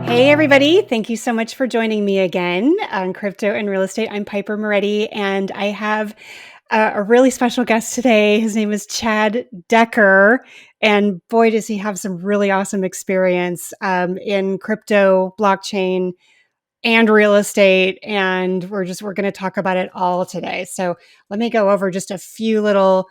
Hey, everybody. Thank you so much for joining me again on Crypto and Real Estate. I'm Piper Moretti, and I have a really special guest today. His name is Chad Decker, and boy, does he have some really awesome experience in crypto, blockchain, and real estate. And we're going to talk about it all today. So let me go over just a few little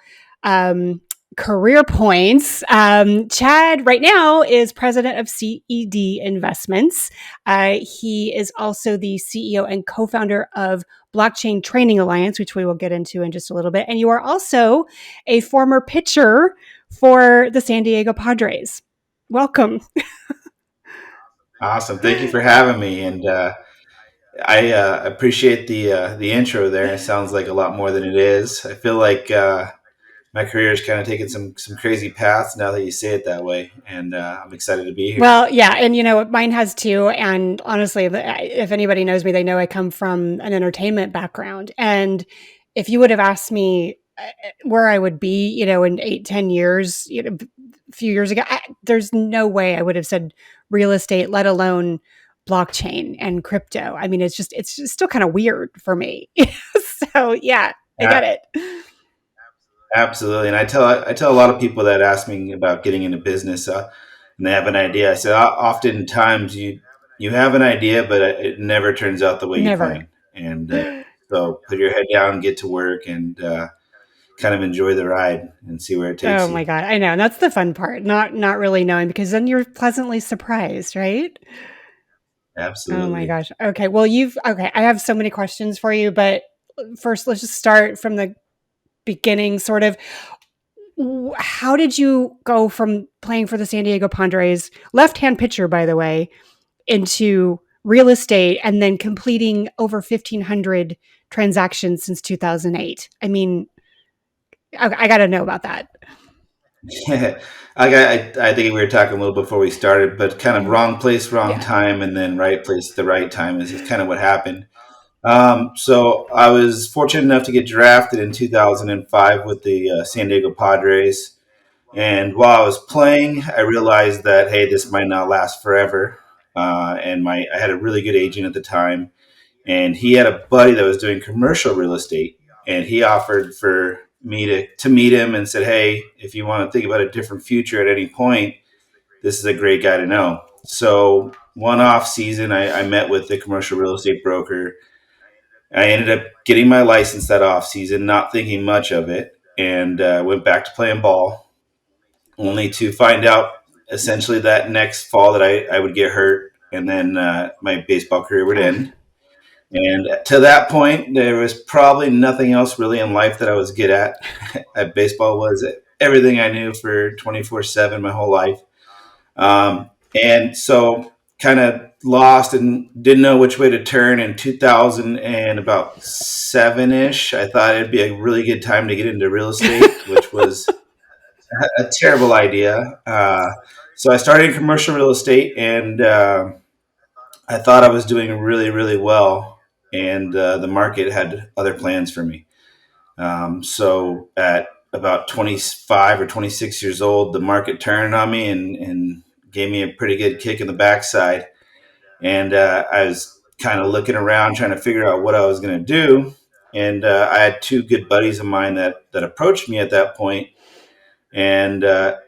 career points. Chad right now is president of CED Investments. He is also the CEO and co-founder of Blockchain Training Alliance, which we will get into in just a little bit. And you are also a former pitcher for the San Diego Padres. Welcome. Awesome. Thank you for having me. And I appreciate the intro there. It sounds like a lot more than it is. I feel like my career is kind of taking some crazy paths now that you say it that way. And I'm excited to be here. Well, yeah. And, mine has too. And honestly, if anybody knows me, they know I come from an entertainment background. And if you would have asked me where I would be, in 8-10 years, a few years ago, there's no way I would have said real estate, let alone blockchain and crypto. I mean, it's just still kind of weird for me. So yeah, I get it. Absolutely. And I tell a lot of people that ask me about getting into business, and they have an idea. I say, oftentimes you have an idea, but it never turns out the way you plan. And so put your head down, get to work, and kind of enjoy the ride and see where it takes you. Oh my God. I know. And that's the fun part, not really knowing, because then you're pleasantly surprised, right? Absolutely. Oh my gosh. Okay. Well, I have so many questions for you, but first let's just start from the beginning, sort of. How did you go from playing for the San Diego Padres, left-hand pitcher, by the way, into real estate and then completing over 1,500 transactions since 2008? I mean, I got to know about that. Yeah, I think we were talking a little before we started, but kind of wrong place, wrong time, and then right place at the right time is kind of what happened. So I was fortunate enough to get drafted in 2005 with the San Diego Padres. And while I was playing, I realized that, hey, this might not last forever. And I had a really good agent at the time, and he had a buddy that was doing commercial real estate, and he offered for me to meet him and said, hey, if you want to think about a different future at any point, this is a great guy to know. So one off season, I met with the commercial real estate broker. I ended up getting my license that off season, not thinking much of it, and went back to playing ball, only to find out essentially that next fall that I would get hurt, and then my baseball career would end. And to that point, there was probably nothing else really in life that I was good at. Baseball was everything I knew for 24/7 my whole life. And so kind of lost and didn't know which way to turn in 2000 and about 7-ish. I thought it'd be a really good time to get into real estate, which was a terrible idea. So I started in commercial real estate, and I thought I was doing really, really well. And the market had other plans for me. So at about 25 or 26 years old, the market turned on me and gave me a pretty good kick in the backside. And I was kind of looking around trying to figure out what I was going to do. And I had two good buddies of mine that approached me at that point and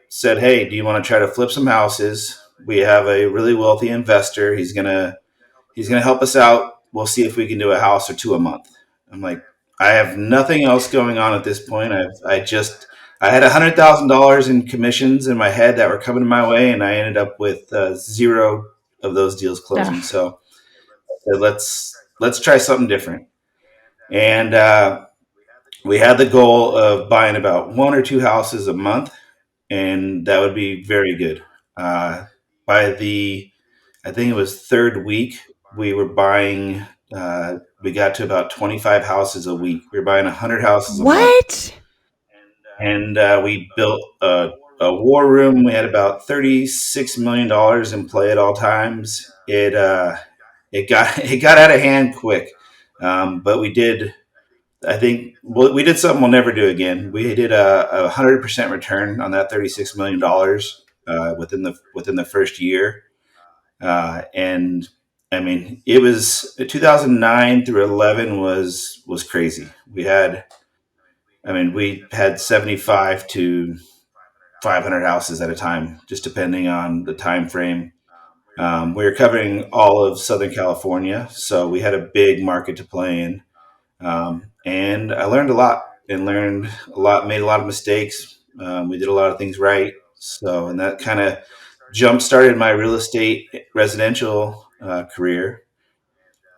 said, hey, do you want to try to flip some houses? We have a really wealthy investor. He's going to help us out. We'll see if we can do a house or two a month. I'm like, I have nothing else going on at this point. I had $100,000 in commissions in my head that were coming my way, and I ended up with zero of those deals closing. Yeah. So let's try something different. And we had the goal of buying about one or two houses a month, and that would be very good. By I think it was third week, we were buying. We got to about 25 houses a week. We were buying 100 houses a month. And we built a war room. We had about $36 million in play at all times. It got out of hand quick, but we did I think we did something we'll never do again. We did a 100% return on that $36 million within the first year, and I mean it was 2009 through 11 was crazy. We had 75 to 500 houses at a time, just depending on the time frame. We were covering all of Southern California, so we had a big market to play in. And I learned a lot and learned a lot, made a lot of mistakes. We did a lot of things right. So, and that kind of jump started my real estate residential career.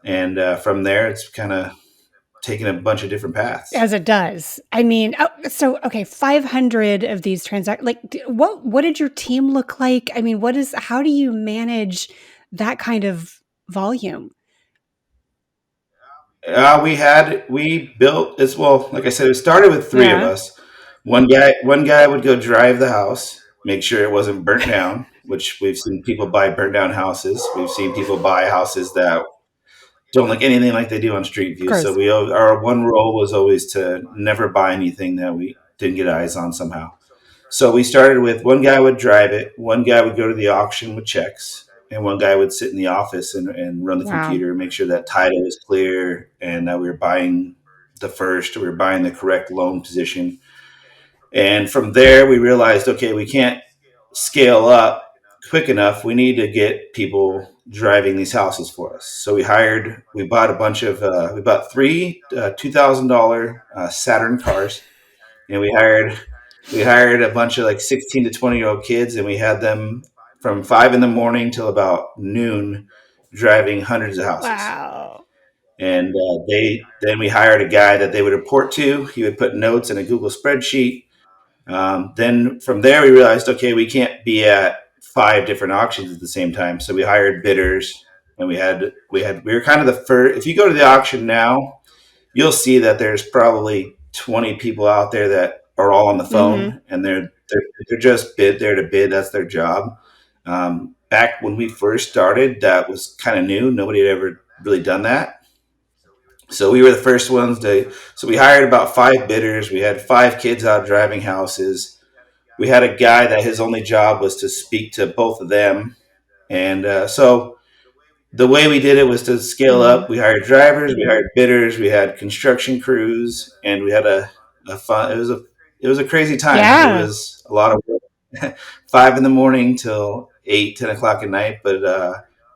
And from there, it's kind of taken a bunch of different paths. As it does. I mean, oh, so okay, 500 of these transact like what did your team look like? I mean, how do you manage that kind of volume? We built as well. Like I said, it started with three of Yeah, us. One guy would go drive the house, make sure it wasn't burnt down. Which we've seen people buy burnt down houses. We've seen people buy houses that don't look anything like they do on Street of View. So course. our one rule was always to never buy anything that we didn't get eyes on somehow. So we started with one guy would drive it, one guy would go to the auction with checks, and one guy would sit in the office and run the Wow. computer, make sure that title was clear and that we were buying we were buying the correct loan position. And from there, we realized, okay, we can't scale up quick enough. We need to get people driving these houses for us. So we bought we bought three $2,000 Saturn cars, and we hired a bunch of like 16 to 20-year-old kids, and we had them from 5 in the morning till about noon driving hundreds of houses. Wow. And then we hired a guy that they would report to. He would put notes in a Google spreadsheet. Then from there, we realized, okay, we can't be at five different auctions at the same time. So we hired bidders, and we were kind of the first. If you go to the auction now, you'll see that there's probably 20 people out there that are all on the Mhm. phone, and they're just there to bid. That's their job. Back when we first started, that was kind of new. Nobody had ever really done that. So we were the first ones to. So we hired about five bidders. We had five kids out driving houses. We had a guy that his only job was to speak to both of them, and so the way we did it was to scale Mhm. up. We hired drivers, we hired bidders, we had construction crews, and we had a fun. It was a crazy time. It Yeah. was a lot of work. 5 in the morning till 8, 10 o'clock at night, but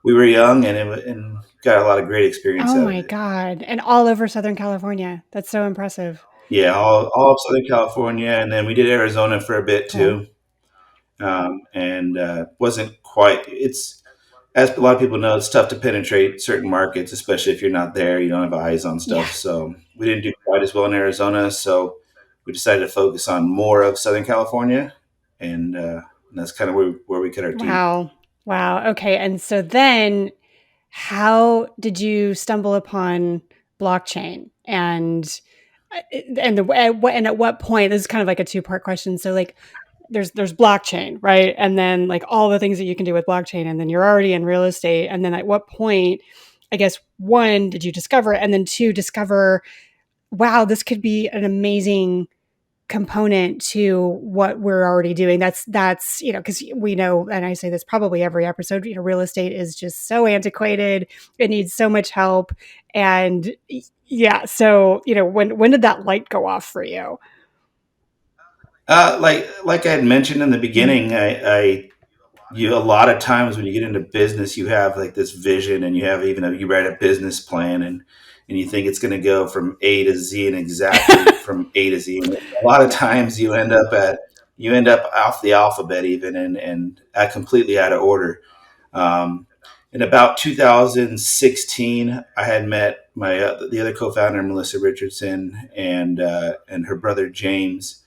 we were young and got a lot of great experience Oh out of my it. god. And all over Southern California. That's so impressive. Yeah, all of Southern California, and then we did Arizona for a bit Cool. too. And wasn't quite. It's as a lot of people know, it's tough to penetrate certain markets, especially if you're not there. You don't have eyes on Yeah. stuff. So we didn't do quite as well in Arizona. So we decided to focus on more of Southern California, and that's kind of where we cut our teeth. Wow. Wow. Okay. And so then how did you stumble upon blockchain and at what point, this is kind of like a two-part question. So like there's blockchain, right? And then like all the things that you can do with blockchain, and then you're already in real estate. And then at what point, I guess, one, did you discover it? And then two, discover, wow, this could be an amazing component to what we're already doing. That's because we know, and I say this probably every episode, real estate is just so antiquated. It needs so much help. And yeah, so when did that light go off for you? Like I had mentioned in the Mhm. beginning, you a lot of times when you get into business, you have like this vision, and you write a business plan, and you think it's going to go from A to Z and exactly from A to Z. And a lot of times you end up off the alphabet even, and completely out of order. Um, in about 2016, I had met the other co-founder, Melissa Richardson, and her brother James,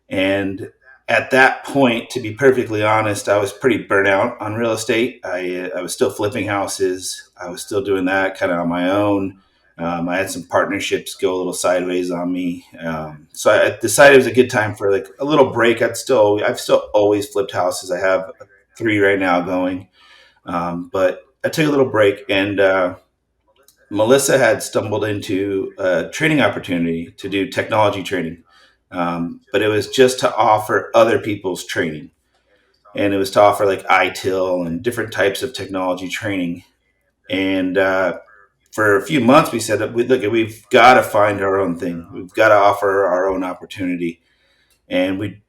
and at that point, to be perfectly honest, I was pretty burnt out on real estate. I was still flipping houses. I was still doing that kind of on my own. I had some partnerships go a little sideways on me, so I decided it was a good time for like a little break. I've still always flipped houses. I have three right now going, but I took a little break, and Melissa had stumbled into a training opportunity to do technology training, but it was just to offer other people's training, and it was to offer like ITIL and different types of technology training. And for a few months, we said, we've got to find our own thing. We've got to offer our own opportunity. And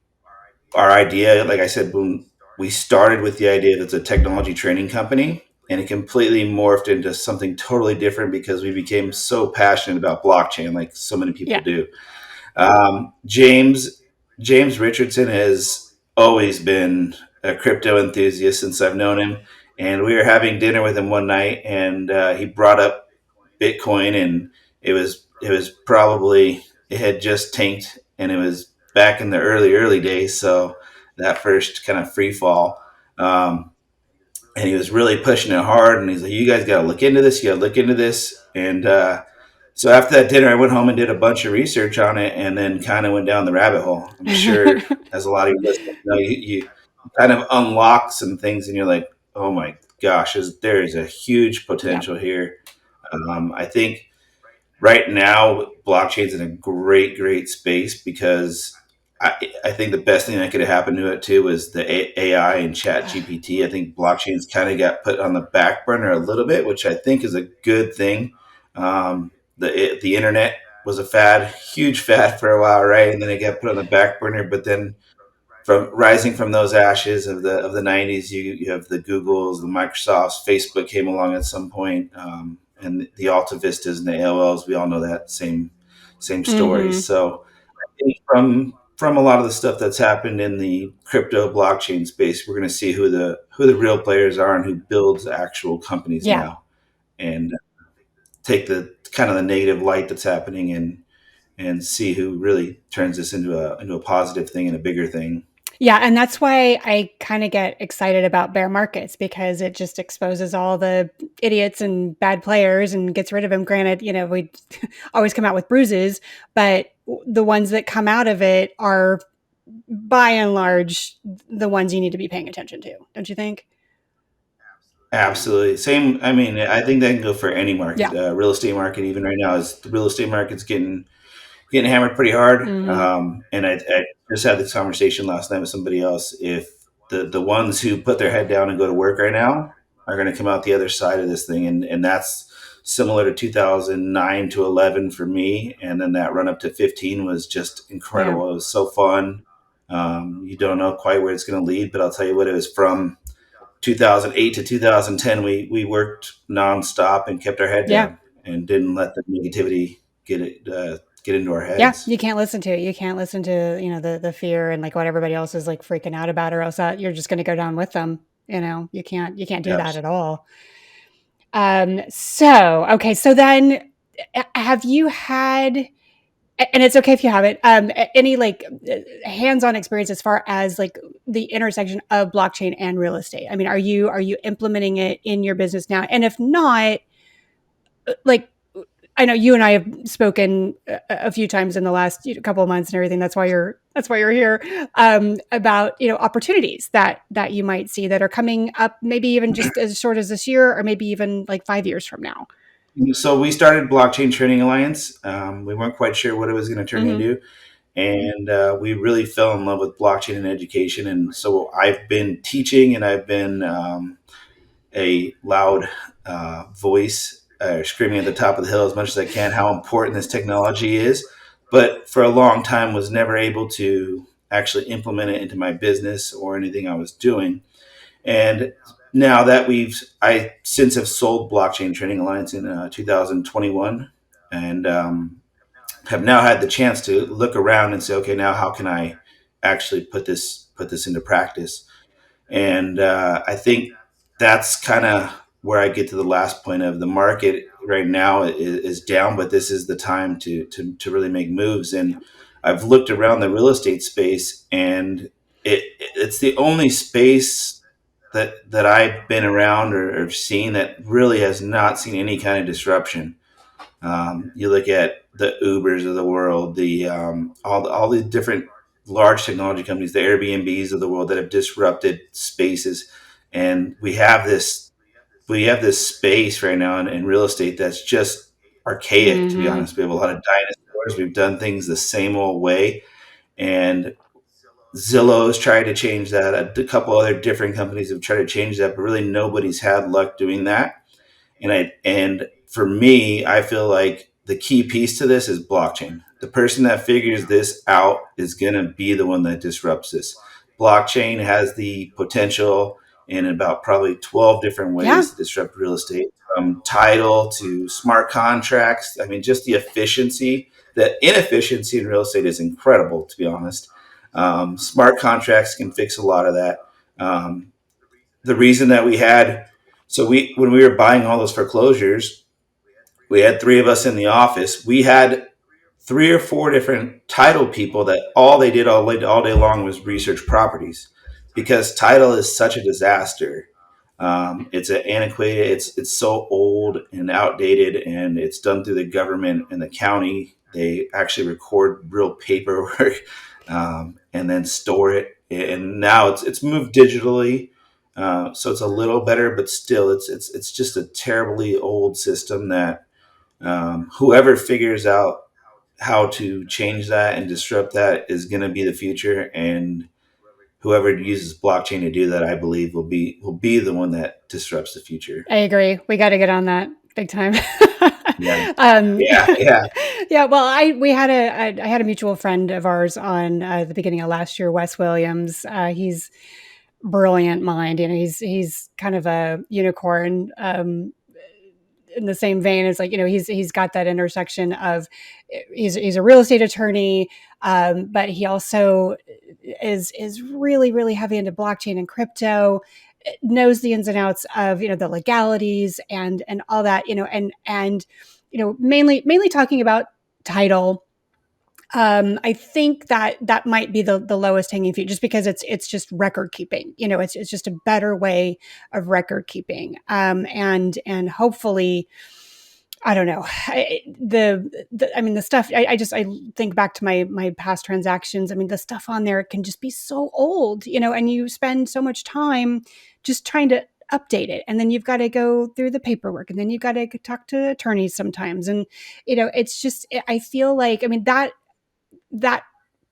our idea, like I said, when we started with the idea that it's a technology training company, and it completely morphed into something totally different because we became so passionate about blockchain, like so many people Yeah. do. James Richardson has always been a crypto enthusiast since I've known him, and we were having dinner with him one night, and he brought up Bitcoin, and it was probably, it had just tanked, and it was back in the early days, so that first kind of free fall. Um, and he was really pushing it hard, and he's like, "You guys got to look into this. You got to look into this." And so after that dinner, I went home and did a bunch of research on it, and then kind of went down the rabbit hole. I'm sure, as a lot of you listeners know, you kind of unlock some things, and you're like, "Oh my gosh, there is a huge Yeah. potential here." I think right now blockchain's in a great space because I think the best thing that could have happened to it too was the AI and chat GPT. I think blockchain's kind of got put on the back burner a little bit, which I think is a good thing. The internet was a huge fad for a while, right? And then it got put on the back burner, but then from rising from those ashes of the 90s, you have the Googles, the Microsofts, Facebook came along at some point, and the Alta Vistas and the AOLs. We all know that same story. Hmm. So I think from a lot of the stuff that's happened in the crypto blockchain space, we're going to see who the real players are and who builds actual companies Yeah. now, and take the kind of the negative light that's happening, and see who really turns this into a positive thing and a bigger thing. Yeah, and that's why I kind of get excited about bear markets because it just exposes all the idiots and bad players and gets rid of them. Granted, we always come out with bruises, but the ones that come out of it are by and large the ones you need to be paying attention to, don't you think? Absolutely. Same. I mean, I think that can go for any market. Yeah. Real estate market, even right now, is the real estate market's getting hammered pretty hard. Hmm. And I just had this conversation last night with somebody else. If the ones who put their head down and go to work right now are going to come out the other side of this thing, and that's similar to 2009 to 11 for me, and then that run up to 15 was just Yeah. incredible. It was so fun. You don't know quite where it's going to lead, but I'll tell you what, it was from 2008 to 2010. We worked nonstop and kept our head Yeah. down and didn't let the negativity get into our Yeah, heads. you can't listen to it. You can't listen to, the fear and like what everybody else is like freaking out about, or else you're just going to go down with them. You can't do that at all. So, okay. So then have you had, and it's okay if you haven't, any like hands-on experience as far as like the intersection of blockchain and real estate? I mean, are you implementing it in your business now? And if not, like, I know you and I have spoken a few times in the last couple of months and everything. That's why you're here, about opportunities that you might see that are coming up, maybe even just as short as this year, or maybe even like 5 years from now. So we started Blockchain Training Alliance. We weren't quite sure what it was going to turn Hmm. into, and we really fell in love with blockchain and education. And so I've been teaching, and I've been a loud voice, screaming at the top of the hill as much as I can how important this technology is. But for a long time, was never able to actually implement it into my business or anything I was doing. And now that I since have sold Blockchain Training Alliance in 2021, and have now had the chance to look around and say, okay, now how can I actually put this into practice? And I think that's kind of where I get to the last point of the market right now is down, but this is the time to really make moves. And Yeah. I've looked around the real estate space, and it's the only space that I've been around or seen that really has not seen any kind of disruption. You look at the Ubers of the world, all the different large technology companies, the Airbnbs of the world that have disrupted spaces, and we have this. we have this space right now in real estate that's just archaic, to be Mhm. honest. We have a lot of dinosaurs. We've done things the same old way. And Zillow's tried to change that. A couple other different companies have tried to change that, but really nobody's had luck doing that. And for me, I feel like the key piece to this is blockchain. The person that figures this out is going to be the one that disrupts this. Blockchain has the potential in about probably 12 different Yeah, ways to disrupt real estate, from title to smart contracts. I mean, just the efficiency, the inefficiency in real estate is incredible, to be honest. Smart contracts can fix a lot of that. Um, the reason that we had so we when we were buying all those foreclosures, we had three of us in the office. We had three or four different title people that all they did all day long was research properties, because title is such a disaster. It's an antiquated. It's so old and outdated, and it's done through the government and the county. They actually record real paperwork and then store it. And now it's moved digitally, so it's a little better, but still, it's just a terribly old system that whoever figures out how to change that and disrupt that is going to be the future. And whoever uses blockchain to do that, I believe, will be the one that disrupts the future. I agree. We got to get on that big time. Yeah, um, yeah, yeah, yeah. Well, I had a mutual friend of ours on the beginning of last year, Wes Williams. He's brilliant mind. You know, he's kind of a unicorn. In the same vein as, like, you know, he's got that intersection of, he's a real estate attorney, but he also is really really heavy into blockchain and crypto, knows the ins and outs of, you know, the legalities and all that, you know, and you know, mainly talking about title. I think that that might be the lowest hanging fruit, just because it's just record keeping. You know, it's just a better way of record keeping, and hopefully, I don't know. I mean, the stuff. I think back to my past transactions. I mean, the stuff on there can just be so old, you know, and you spend so much time just trying to update it, and then you've got to go through the paperwork, and then you've got to talk to attorneys sometimes, and you know, it's just, I feel like, I mean, that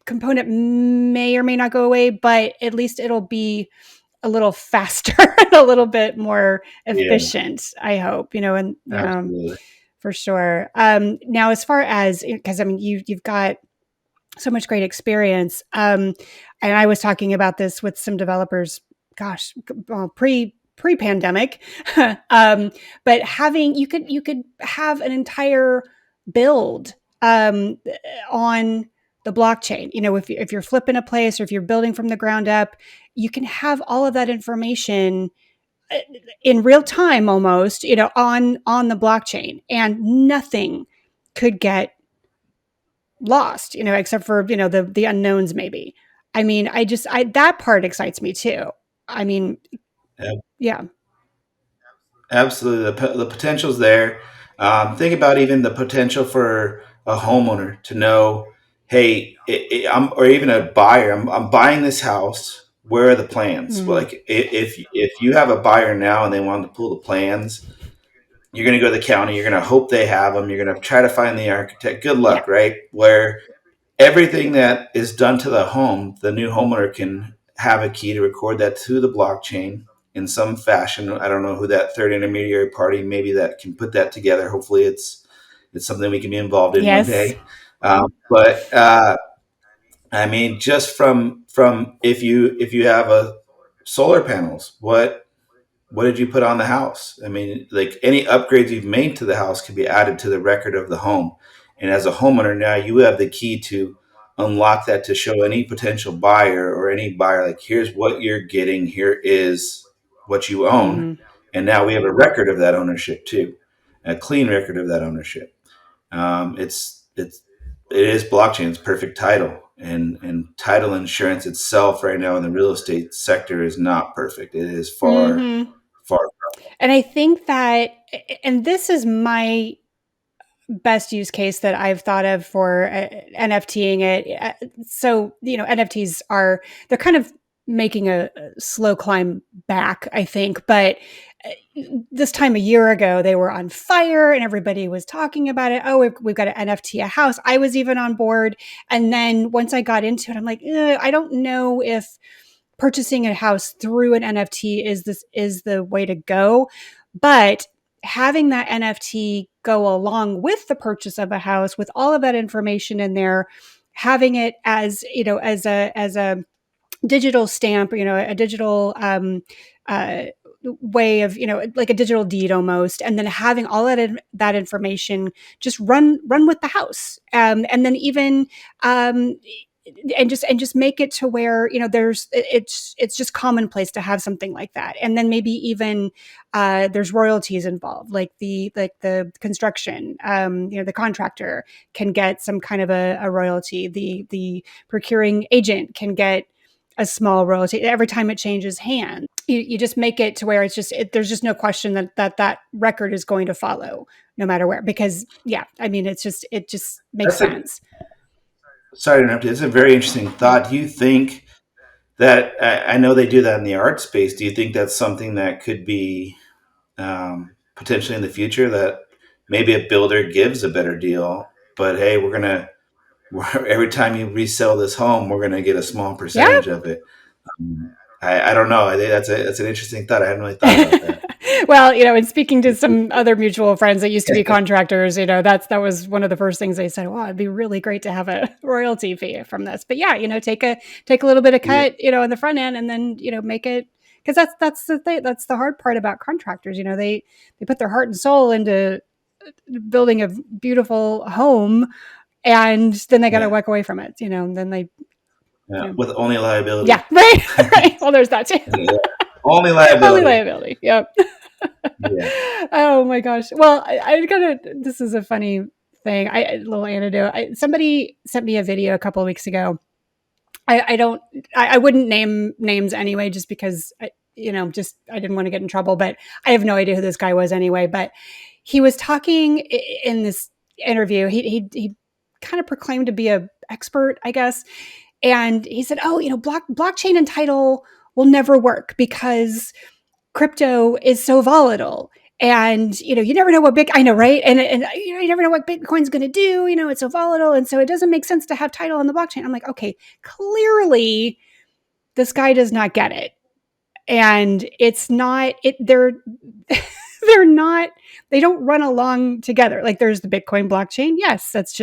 component may or may not go away, but at least it'll be a little faster and a little bit more yeah, efficient, I hope, you know, and absolutely. for sure. Now, as far as, because I mean, you've got so much great experience, and I was talking about this with some developers. Gosh, well, pre pandemic, but having, you could have an entire build on the blockchain. You know, if you're flipping a place, or if you're building from the ground up, you can have all of that information uh, in real time, almost, you know, on the blockchain, and nothing could get lost, you know, except for, you know, the unknowns maybe. I mean, I that part excites me too. I mean, yeah. Absolutely, the potential's there. Think about even the potential for a homeowner to know, hey, or even a buyer. I'm buying this house. Where are the plans? Well, Mm, like, if you have a buyer now and they want to pull the plans, you're going to go to the county. You're going to hope they have them. You're going to try to find the architect. Good yeah. luck, right? Where everything that is done to the home, the new homeowner can have a key to record that to the blockchain in some fashion. I don't know who that third intermediary party, maybe, that can put that together. Hopefully, it's something we can be involved in one Yes. day. But I mean, just from if you have a solar panels, what did you put on the house? I mean, like, any upgrades you've made to the house can be added to the record of the home. And as a homeowner now, you have the key to unlock that to show any potential buyer, or any buyer, like, here's what you're getting, here is what you own. Hmm. And now we have a record of that ownership too, a clean record of that ownership. It is blockchain. It's perfect title, and title insurance itself right now in the real estate sector is not perfect. It is far, Hmm. far. And I think that, and this is my best use case that I've thought of for NFTing it. So, you know, NFTs they're kind of making a slow climb back, I think. But this time a year ago, they were on fire and everybody was talking about it. Oh, we've got to NFT a house. I was even on board. And then once I got into it, I'm like, I don't know if purchasing a house through an NFT is the way to go. But having that NFT go along with the purchase of a house with all of that information in there, having it as, as a digital stamp, a digital way of, like a digital deed almost, and then having all that information just run with the house, and then even um, and just make it to where it's just commonplace to have something like that, and then maybe even there's royalties involved, like the construction, the contractor can get some kind of a royalty, the procuring agent can get a small royalty every time it changes hands. You just make it to where there's just no question that record is going to follow no matter where, because yeah, I mean, it just makes That's a sense. sorry to interrupt you. It's a very interesting thought. Do you think that I know they do that in the art space? Do you think that's something that could be potentially in the future, that maybe a builder gives a better deal, but hey, every time you resell this home, we're gonna get a small Yeah. percentage of it. I don't know. I think that's an interesting thought. I hadn't really thought about that. Well, and speaking to some other mutual friends that used to be contractors, that was one of the first things they said. Wow, it'd be really great to have a royalty fee from this. But yeah, take a little bit of Yeah, cut, in the front end, and then make it, because that's the thing. That's the hard part about contractors. They put their heart and soul into building a beautiful home, and then they got to yeah, walk away from it. And then they, yeah. you know, With only yeah, liability. right, right. Well, there's that too. Yeah. Only Only liability. liability. Yep. Yeah. Oh my gosh. Well, I gotta. This is a funny thing. A little anecdote. Somebody sent me a video a couple of weeks ago. I don't. I wouldn't name names anyway, just because just I didn't want to get in trouble. But I have no idea who this guy was anyway. But he was talking in this interview. He kind of proclaimed to be a expert, I guess, and he said, "Oh, blockchain and title will never work because crypto is so volatile." And you never know what big I know, right? And you never know what Bitcoin's going to do. It's so volatile, and so it doesn't make sense to have title on the blockchain. I'm like, okay, clearly this guy does not get it, and it's not it. They're not, they don't run along together. Like, there's the Bitcoin blockchain. Yes, that's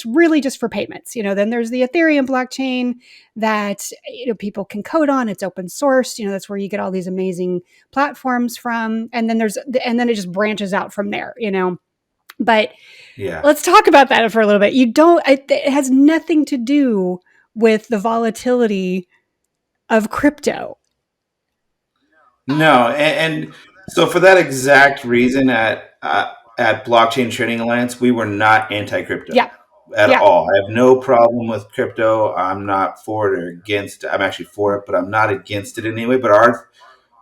really just for payments. Then there's the Ethereum blockchain that people can code on. It's open source. That's where you get all these amazing platforms from. And then it just branches out from there. But Yeah. let's talk about that for a little bit. It has nothing to do with the volatility of crypto. No, and so for that exact reason, at Blockchain Trading Alliance, we were not anti-crypto Yeah. at Yeah. all. I have no problem with crypto. I'm not for it or against. I'm actually for it, but I'm not against it anyway. But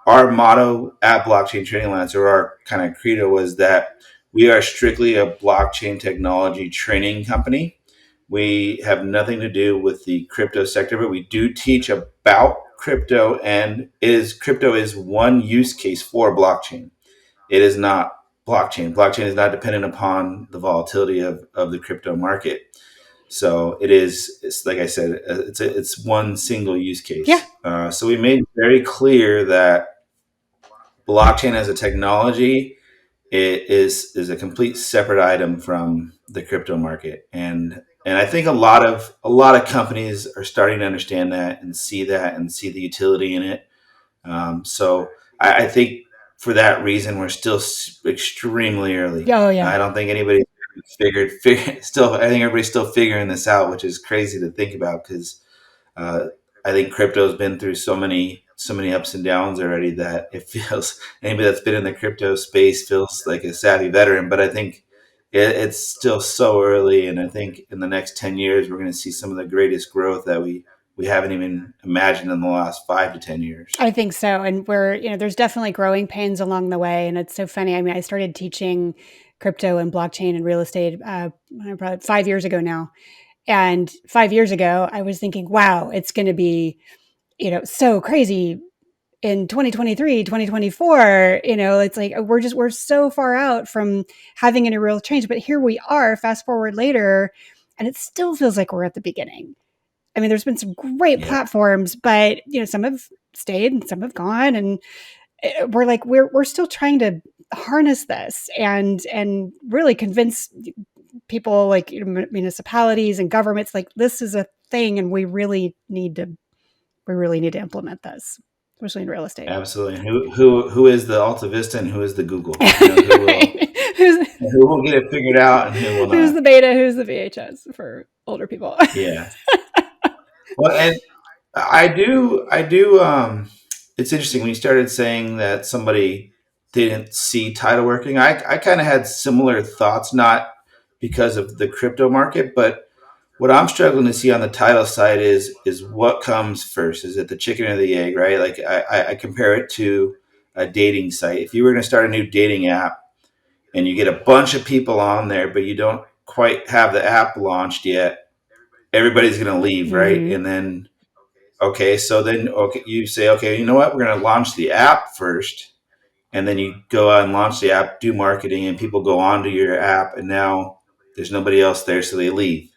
our motto at Blockchain Trading Alliance, or our kind of credo, was that we are strictly a blockchain technology training company. We have nothing to do with the crypto sector, but we do teach about crypto, and crypto is one use case for blockchain. It is not blockchain. Blockchain is not dependent upon the volatility of the crypto market. So it's like I said, it's one single use Yeah. case. So we made very clear that blockchain as a technology, it is a complete separate item from the crypto market, and I think a lot of companies are starting to understand that and see the utility in it. So I think for that reason, we're still extremely early. Oh yeah. I don't think anybody still. I think everybody's still figuring this out, which is crazy to think about, because uh, I think crypto's been through so many ups and downs already, that it feels anybody that's been in the crypto space feels like a savvy veteran. But I think it's still so early, and I think in the next 10 years we're going to see some of the greatest growth that we haven't even imagined in the last 5 to 10 years. I think so. And there's definitely growing pains along the way. And it's so funny. I mean, I started teaching crypto and blockchain and real estate probably 5 years ago now. And 5 years ago, I was thinking, wow, it's going to be so crazy in 2023, 2024. It's like we're so far out from having any real change, but here we are, fast forward later, and it still feels like we're at the beginning. I mean, there's been some great Yeah, platforms, but some have stayed and some have gone, and we're still trying to harness this and really convince people, like municipalities and governments, like this is a thing, and we really need to implement this, especially in real estate. absolutely. And who is the Alta Vista and who is the Google? Who will Right. who's get it figured out and who will who's not? the beta? Who's the VHS for older people? Yeah. Well, and I do. It's interesting when you started saying that somebody didn't see title working. I kind of had similar thoughts, not because of the crypto market, but what I'm struggling to see on the title side is what comes first. Is it the chicken or the egg, right? Like I compare it to a dating site. If you were going to start a new dating app and you get a bunch of people on there, but you don't quite have the app launched yet, everybody's going to leave, right? Mm-hmm. And then okay, so then okay, you say, okay, you know what? We're going to launch the app first, and then you go out and launch the app, do marketing, and people go onto your app, and now there's nobody else there, so they leave.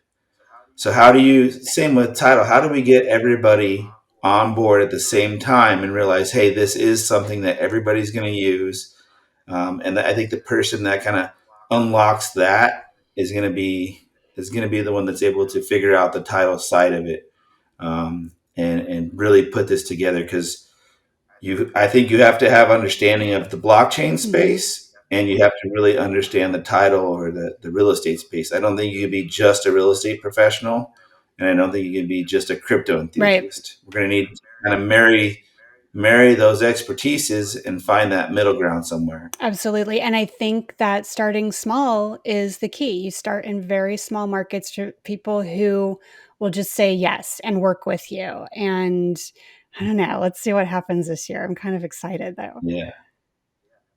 So how do you? Same with title. How do we get everybody on board at the same time and realize, hey, this is something that everybody's going to use, and I think the person that kind of unlocks that is going to be the one that's able to figure out the title side of it, and really put this together because I think you have to have understanding of the blockchain Mm-hmm. space and you have to really understand the title or the real estate space. I don't think you can be just a real estate professional, and I don't think you can be just a crypto Right. enthusiast. We're going to need to kind of marry those expertises and find that middle ground somewhere. Absolutely. And I think that starting small is the key. You start in very small markets to people who will just say yes and work with you. And I don't know, let's see what happens this year. I'm kind of excited though. Yeah.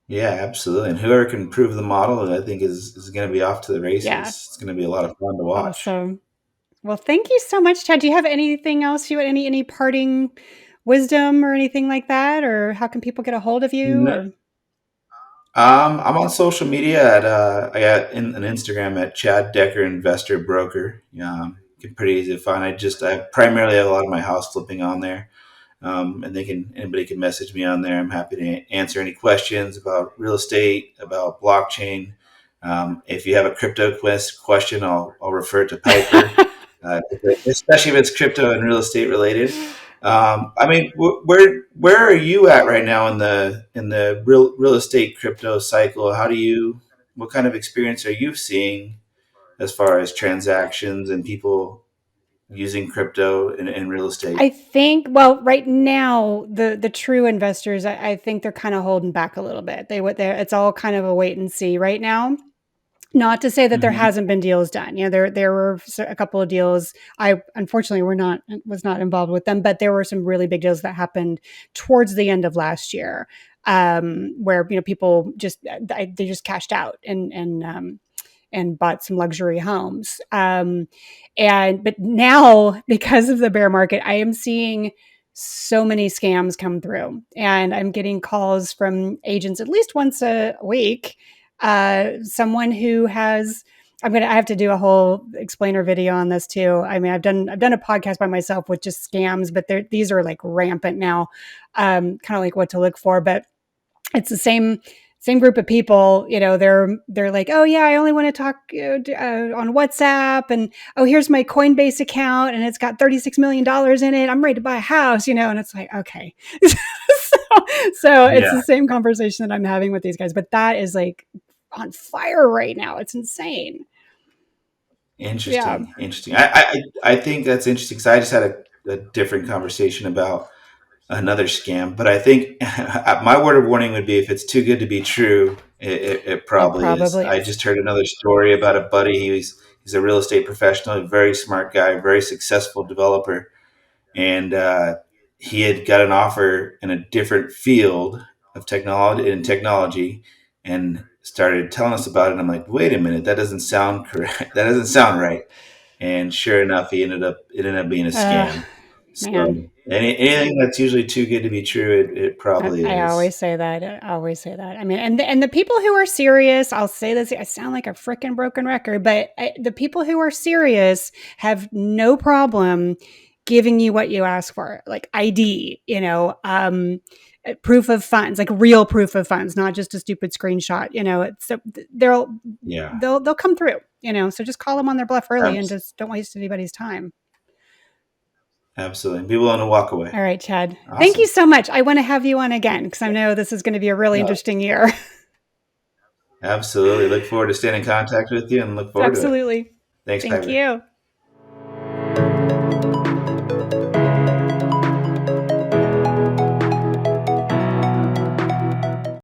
Yeah, absolutely. And whoever can prove the model, I think, is going to be off to the Yeah. races. It's going to be a lot of fun to watch. Awesome. Well, thank you so much, Chad. Do you have anything else any parting wisdom or anything like that? Or how can people get a hold of you? No, Or I'm on social media at I got an Instagram at Chad Decker Investor Broker. Pretty easy to find. I primarily have a lot of my house flipping on there, and anybody can message me on there. I'm happy to answer any questions about real estate, about blockchain. If you have a crypto question, I'll refer to Piper, especially if it's crypto and real estate related. I mean, where are you at right now in the real estate crypto cycle? What kind of experience are you seeing as far as transactions and people using crypto in real I estate? think, well, right now, the true investors, I think they're kind of holding back a little bit. It's all kind of a wait and see right now. Not to say that there Hmm. hasn't been deals done. There were a couple of deals. I unfortunately was not involved with them, but there were some really big deals that happened towards the end of last year, where people they just cashed out and bought some luxury homes. But now, because of the bear market, I am seeing so many scams come through, and I'm getting calls from agents at least once a week. Someone who has I have to do a whole explainer video on this too. I mean, I've done a podcast by myself with just scams, but these are like rampant now. Kind of like what to look for, but it's the same group of people. They're like, oh yeah, I only want to talk on WhatsApp, and oh, here's my Coinbase account and it's got $36 million in it, I'm ready to buy a house. And it's like, okay. So it's Yeah, the same conversation that I'm having with these guys, but that is like on fire right now. It's insane. Yeah. interesting. I think that's interesting because I just had a different conversation about another scam. But I think my word of warning would be if it's too good to be true, it It probably is. probably I is. just heard another story about a buddy. He's a real estate professional, a very smart guy, very successful developer, and he had got an offer in a different field of technology, and started telling us about it. And I'm like, wait a minute, that doesn't sound correct. That doesn't sound right. And sure enough, it ended up being a uh scam. So Man. Anything that's usually too good to be true, it probably I is. always say that. I always say that. I mean, and the people who are serious, I'll say this. I sound like a freaking broken record, but the people who are serious have no problem giving you what you ask for, like ID. Proof of funds, like real proof of funds, not just a stupid screenshot. So they'll Yeah, they'll come through. So just call them on their bluff early and abs- just don't waste anybody's time. absolutely. People want to walk away. All right, Chad. Thank you Awesome. so much. I want to have you on again because I know this is going to be a really No, interesting year. absolutely. Look forward to staying in contact with you and look forward to it. Absolutely. Thanks, Thank Piper. you.